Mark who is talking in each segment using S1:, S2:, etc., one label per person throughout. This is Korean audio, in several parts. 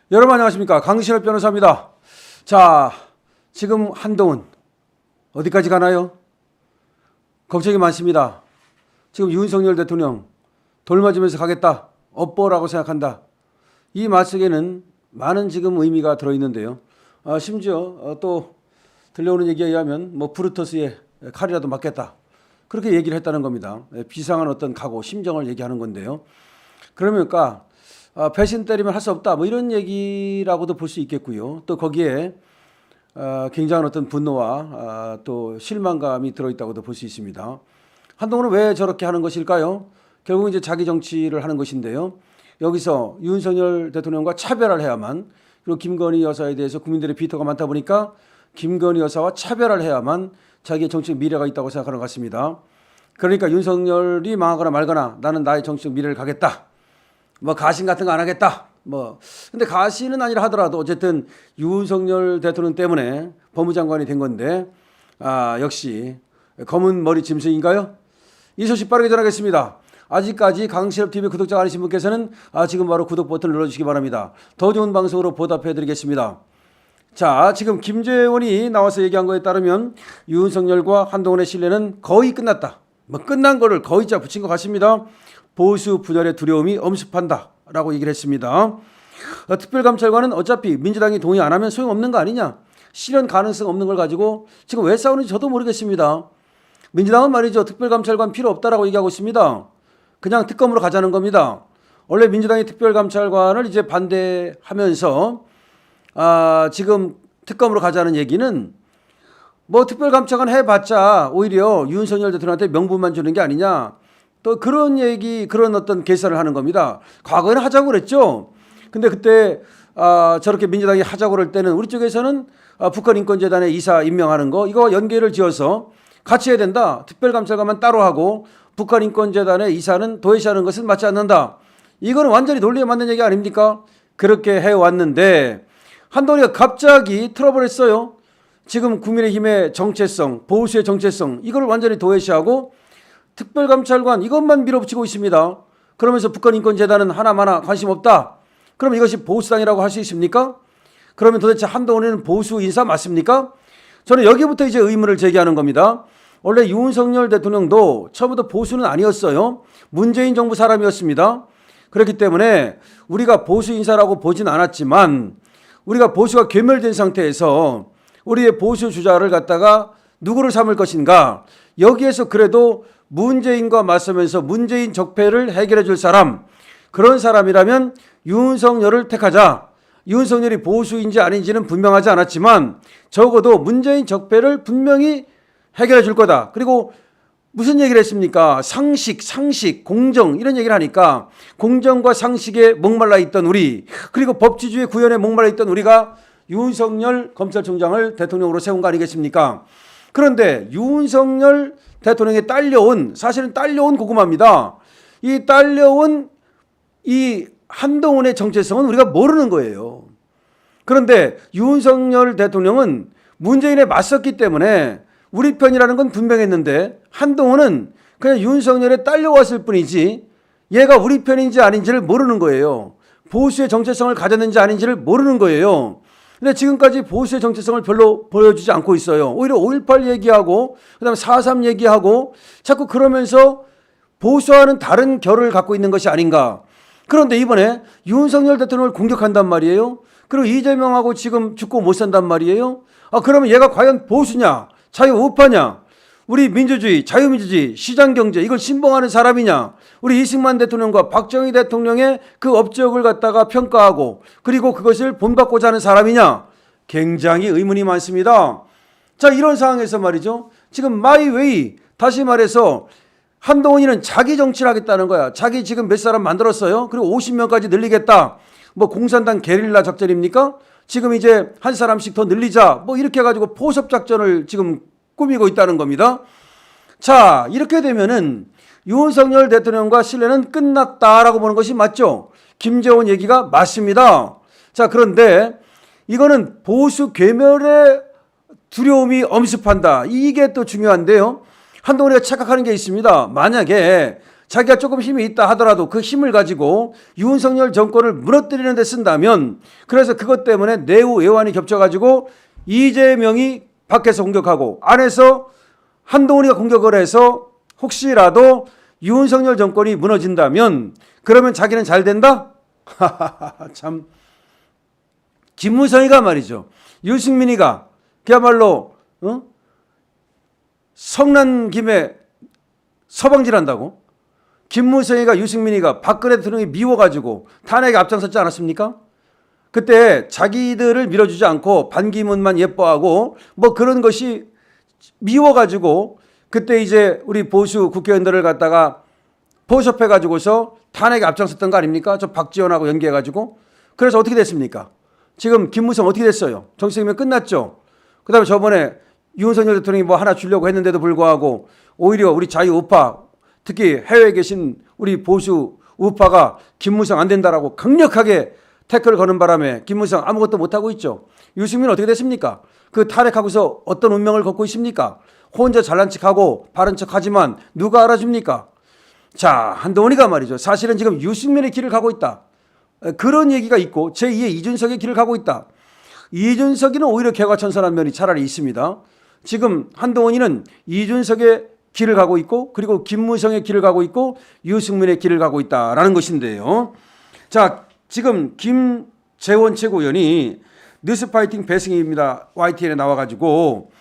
S1: 여러분 안녕하십니까? 강신업 변호사입니다. 자, 지금 한동훈 어디까지 가나요? 걱정이 많습니다. 지금 윤석열 대통령 돌맞으면서 가겠다, 업보라고 생각한다. 이 말 속에는 많은 지금 의미가 들어있는데요. 심지어 또 들려오는 얘기에 의하면 뭐 브루터스의 칼이라도 맞겠다, 그렇게 얘기를 했다는 겁니다. 비상한 어떤 각오, 심정을 얘기하는 건데요. 그러니까 배신 때리면 할 수 없다, 뭐 이런 얘기라고도 볼 수 있겠고요. 또 거기에 굉장한 어떤 분노와 또 실망감이 들어있다고도 볼 수 있습니다. 한동훈은 왜 저렇게 하는 것일까요? 결국 이제 자기 정치를 하는 것인데요. 여기서 윤석열 대통령과 차별을 해야만, 그리고 김건희 여사에 대해서 국민들의 비토가 많다 보니까 김건희 여사와 차별을 해야만 자기의 정치적 미래가 있다고 생각하는 것 같습니다. 그러니까 윤석열이 망하거나 말거나 나는 나의 정치적 미래를 가겠다, 뭐 가신 같은 거 안 하겠다, 뭐 근데 가시는 아니라 하더라도 어쨌든 윤석열 대통령 때문에 법무장관이 된 건데, 역시 검은 머리 짐승인가요? 이 소식 빠르게 전하겠습니다. 아직까지 강신업TV 구독자가 아니신 분께서는 지금 바로 구독 버튼을 눌러주시기 바랍니다. 더 좋은 방송으로 보답해드리겠습니다. 자, 지금 김재원이 나와서 얘기한 거에 따르면 윤석열과 한동훈의 신뢰는 거의 끝났다, 뭐 끝난 거를 거의자 붙인 것 같습니다. 보수 분열의 두려움이 엄습한다 라고 얘기를 했습니다. 특별감찰관은 어차피 민주당이 동의 안 하면 소용없는 거 아니냐, 실현 가능성 없는 걸 가지고 지금 왜 싸우는지 저도 모르겠습니다. 민주당은 말이죠, 특별감찰관 필요 없다라고 얘기하고 있습니다. 그냥 특검으로 가자는 겁니다. 원래 민주당이 특별감찰관을 이제 반대하면서 지금 특검으로 가자는 얘기는 뭐 특별감찰관 해봤자 오히려 윤석열 대통령한테 명분만 주는 게 아니냐, 또 그런 얘기, 그런 어떤 계산을 하는 겁니다. 과거에는 하자고 그랬죠. 근데 그때 저렇게 민주당이 하자고 그럴 때는 우리 쪽에서는 북한인권재단에 이사 임명하는 거, 이거 연계를 지어서 같이 해야 된다, 특별감찰관만 따로 하고 북한인권재단의 이사는 도외시하는 것은 맞지 않는다, 이거는 완전히 논리에 맞는 얘기 아닙니까? 그렇게 해왔는데 한동훈이가 갑자기 틀어버렸어요. 지금 국민의힘의 정체성, 보수의 정체성, 이걸 완전히 도외시하고 특별감찰관 이것만 밀어붙이고 있습니다. 그러면서 북한인권재단은 하나마나 관심 없다. 그럼 이것이 보수당이라고 할 수 있습니까? 그러면 도대체 한동훈은 보수 인사 맞습니까? 저는 여기부터 이제 의문을 제기하는 겁니다. 원래 윤석열 대통령도 처음부터 보수는 아니었어요. 문재인 정부 사람이었습니다. 그렇기 때문에 우리가 보수 인사라고 보진 않았지만, 우리가 보수가 괴멸된 상태에서 우리의 보수 주자를 갖다가 누구를 삼을 것인가, 여기에서 그래도 문재인과 맞서면서 문재인 적폐를 해결해 줄 사람, 그런 사람이라면 윤석열을 택하자. 윤석열이 보수인지 아닌지는 분명하지 않았지만 적어도 문재인 적폐를 분명히 해결해 줄 거다. 그리고 무슨 얘기를 했습니까? 상식, 공정, 이런 얘기를 하니까 공정과 상식에 목말라 있던 우리, 그리고 법치주의 구현에 목말라 있던 우리가 윤석열 검찰총장을 대통령으로 세운 거 아니겠습니까? 그런데 윤석열 대통령에 딸려온, 사실은 딸려온 고구마입니다. 이 딸려온 이 한동훈의 정체성은 우리가 모르는 거예요. 그런데 윤석열 대통령은 문재인에 맞섰기 때문에 우리 편이라는 건 분명했는데, 한동훈은 그냥 윤석열에 딸려왔을 뿐이지 얘가 우리 편인지 아닌지를 모르는 거예요. 보수의 정체성을 가졌는지 아닌지를 모르는 거예요. 근데 지금까지 보수의 정체성을 별로 보여주지 않고 있어요. 오히려 5.18 얘기하고 그다음에 4.3 얘기하고 자꾸 그러면서 보수와는 다른 결을 갖고 있는 것이 아닌가. 그런데 이번에 윤석열 대통령을 공격한단 말이에요. 그리고 이재명하고 지금 죽고 못 산단 말이에요. 그러면 얘가 과연 보수냐, 자유우파냐, 우리 민주주의, 자유민주주의, 시장경제 이걸 신봉하는 사람이냐, 우리 이승만 대통령과 박정희 대통령의 그 업적을 갖다가 평가하고 그리고 그것을 본받고자 하는 사람이냐, 굉장히 의문이 많습니다. 자, 이런 상황에서 말이죠, 지금 마이웨이, 다시 말해서 한동훈이는 자기 정치를 하겠다는 거야. 자기 지금 몇 사람 만들었어요. 그리고 50명까지 늘리겠다. 뭐 공산당 게릴라 작전입니까? 지금 이제 한 사람씩 더 늘리자, 뭐 이렇게 해가지고 포섭 작전을 지금 꾸미고 있다는 겁니다. 자, 이렇게 되면은 윤석열 대통령과 신뢰는 끝났다라고 보는 것이 맞죠? 김재원 얘기가 맞습니다. 자, 그런데 이거는 보수 괴멸의 두려움이 엄습한다, 이게 또 중요한데요. 한동훈이가 착각하는 게 있습니다. 만약에 자기가 조금 힘이 있다 하더라도 그 힘을 가지고 윤석열 정권을 무너뜨리는 데 쓴다면, 그래서 그것 때문에 내후 외환이 겹쳐가지고 이재명이 밖에서 공격하고 안에서 한동훈이가 공격을 해서 혹시라도 윤석열 정권이 무너진다면 그러면 자기는 잘 된다? 참. 김무성이가 말이죠. 유승민이가 그야말로 성난 김에 서방질한다고? 김무성이가 유승민이가 박근혜 대통령이 미워가지고 탄핵에 앞장섰지 않았습니까? 그때 자기들을 밀어주지 않고 반기문만 예뻐하고 뭐 그런 것이 미워가지고 그때 이제 우리 보수 국회의원들을 갖다가 포섭해가지고서 탄핵에 앞장섰던 거 아닙니까? 저 박지원하고 연계해가지고. 그래서 어떻게 됐습니까? 지금 김무성 어떻게 됐어요? 정치생명 끝났죠? 그 다음에 저번에 윤석열 대통령이 뭐 하나 주려고 했는데도 불구하고 오히려 우리 자유우파, 특히 해외에 계신 우리 보수 우파가 김무성 안 된다라고 강력하게 태클을 거는 바람에 김무성 아무것도 못하고 있죠. 유승민 어떻게 됐습니까? 그 탈핵하고서 어떤 운명을 걷고 있습니까? 혼자 잘난 척하고 바른 척하지만 누가 알아줍니까? 자, 한동훈이가 말이죠. 사실은 지금 유승민의 길을 가고 있다. 그런 얘기가 있고 제2의 이준석의 길을 가고 있다. 이준석이는 오히려 개과천선한 면이 차라리 있습니다. 지금 한동훈이는 이준석의 길을 가고 있고 그리고 김무성의 길을 가고 있고 유승민의 길을 가고 있다라는 것인데요. 자, 지금 김재원 최고위원이 뉴스파이팅 배승희입니다. YTN에 나와가지고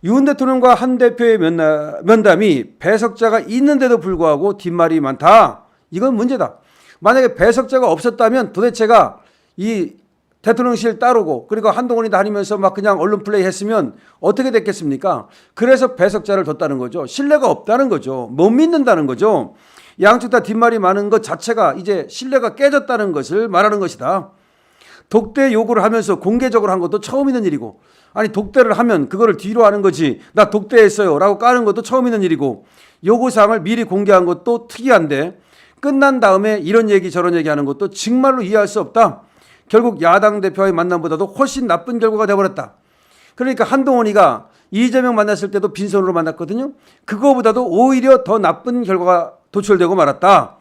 S1: 윤 대통령과 한 대표의 면담이 배석자가 있는데도 불구하고 뒷말이 많다. 이건 문제다. 만약에 배석자가 없었다면 도대체가 이 대통령실 따르고 그리고 한동훈이 다니면서 막 그냥 언론 플레이 했으면 어떻게 됐겠습니까? 그래서 배석자를 뒀다는 거죠. 신뢰가 없다는 거죠. 못 믿는다는 거죠. 양쪽 다 뒷말이 많은 것 자체가 이제 신뢰가 깨졌다는 것을 말하는 것이다. 독대 요구를 하면서 공개적으로 한 것도 처음 있는 일이고, 아니 독대를 하면 그거를 뒤로 하는 거지, 나 독대했어요 라고 까는 것도 처음 있는 일이고, 요구사항을 미리 공개한 것도 특이한데 끝난 다음에 이런 얘기 저런 얘기 하는 것도 정말로 이해할 수 없다. 결국 야당 대표와의 만남보다도 훨씬 나쁜 결과가 되어버렸다. 그러니까 한동훈이가 이재명 만났을 때도 빈손으로 만났거든요. 그거보다도 오히려 더 나쁜 결과가 도출되고 말았다.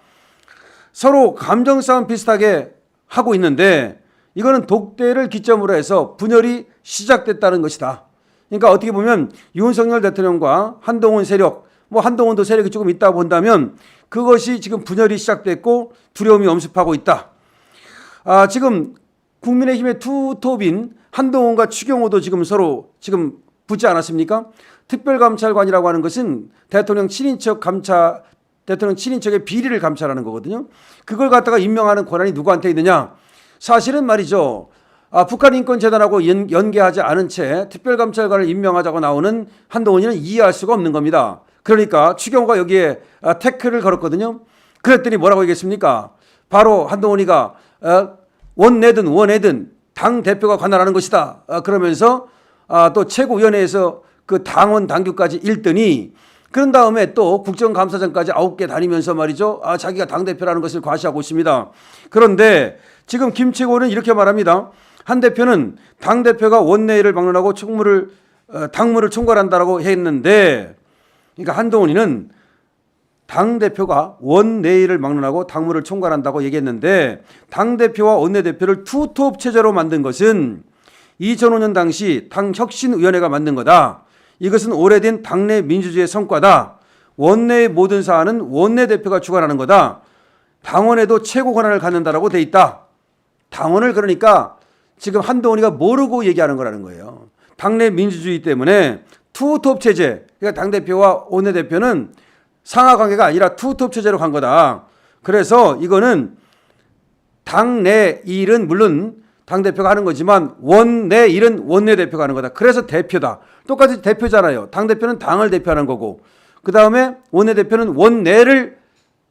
S1: 서로 감정 싸움 비슷하게 하고 있는데 이거는 독대를 기점으로 해서 분열이 시작됐다는 것이다. 그러니까 어떻게 보면 윤석열 대통령과 한동훈 세력, 뭐 한동훈도 세력이 조금 있다고 본다면 그것이 지금 분열이 시작됐고 두려움이 엄습하고 있다. 지금 국민의힘의 투톱인 한동훈과 추경호도 지금 서로 지금 붙지 않았습니까? 특별감찰관이라고 하는 것은 대통령 친인척의 비리를 감찰하는 거거든요. 그걸 갖다가 임명하는 권한이 누구한테 있느냐? 사실은 말이죠. 북한인권재단하고 연계하지 않은 채 특별감찰관을 임명하자고 나오는 한동훈이는 이해할 수가 없는 겁니다. 그러니까 추경호가 여기에 태클을 걸었거든요. 그랬더니 뭐라고 얘기했습니까? 바로 한동훈이가 원내든 당대표가 관할하는 것이다. 그러면서 또 최고위원회에서 그 당원 당규까지 읽더니 그런 다음에 또 국정감사장까지 9개 다니면서 말이죠. 자기가 당대표라는 것을 과시하고 있습니다. 그런데 지금 김 최고는 이렇게 말합니다. 한 대표는 당대표가 원내를 막론하고 당무를 총괄한다라고 했는데, 그러니까 한동훈이는 당대표가 원내일을 막론하고 당무를 총괄한다고 얘기했는데 당대표와 원내대표를 투톱 체제로 만든 것은 2005년 당시 당혁신위원회가 만든 거다. 이것은 오래된 당내 민주주의의 성과다. 원내의 모든 사안은 원내대표가 주관하는 거다. 당원에도 최고 권한을 갖는다라고 돼 있다. 당원을 그러니까 지금 한동훈이가 모르고 얘기하는 거라는 거예요. 당내 민주주의 때문에 투톱 체제, 그러니까 당대표와 원내대표는 상하관계가 아니라 투톱 체제로 간 거다. 그래서 이거는 당내 일은 물론 당대표가 하는 거지만 원내 일은 원내대표가 하는 거다. 그래서 대표다. 똑같이 대표잖아요. 당대표는 당을 대표하는 거고 그 다음에 원내대표는 원내를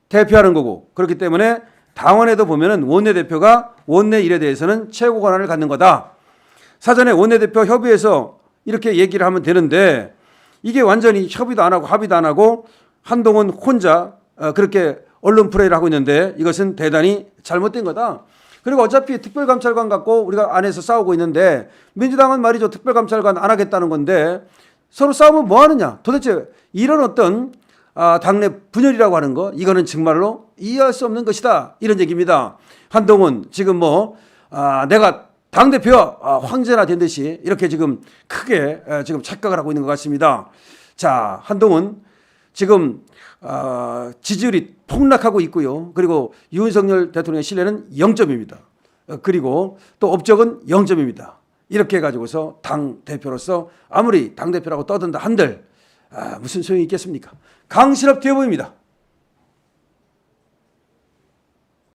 S1: 대표하는 거고, 그렇기 때문에 당원에도 보면은 원내대표가 원내 일에 대해서는 최고 권한을 갖는 거다. 사전에 원내대표 협의해서 이렇게 얘기를 하면 되는데 이게 완전히 협의도 안 하고 합의도 안 하고 한동훈 혼자 그렇게 언론 플레이를 하고 있는데 이것은 대단히 잘못된 거다. 그리고 어차피 특별감찰관 갖고 우리가 안에서 싸우고 있는데 민주당은 말이죠. 특별감찰관 안 하겠다는 건데 서로 싸우면 뭐 하느냐. 도대체 이런 어떤 당내 분열이라고 하는 거 이거는 정말로 이해할 수 없는 것이다 이런 얘기입니다. 한동훈 지금 내가 당대표가 황제나 된 듯이 이렇게 지금 크게 지금 착각을 하고 있는 것 같습니다. 자, 한동훈 지금 지지율이 폭락하고 있고요. 그리고 윤석열 대통령의 신뢰는 0점입니다. 그리고 또 업적은 0점입니다. 이렇게 해가지고서 당대표로서 아무리 당대표라고 떠든다 한들 무슨 소용이 있겠습니까? 강신업 대부입니다.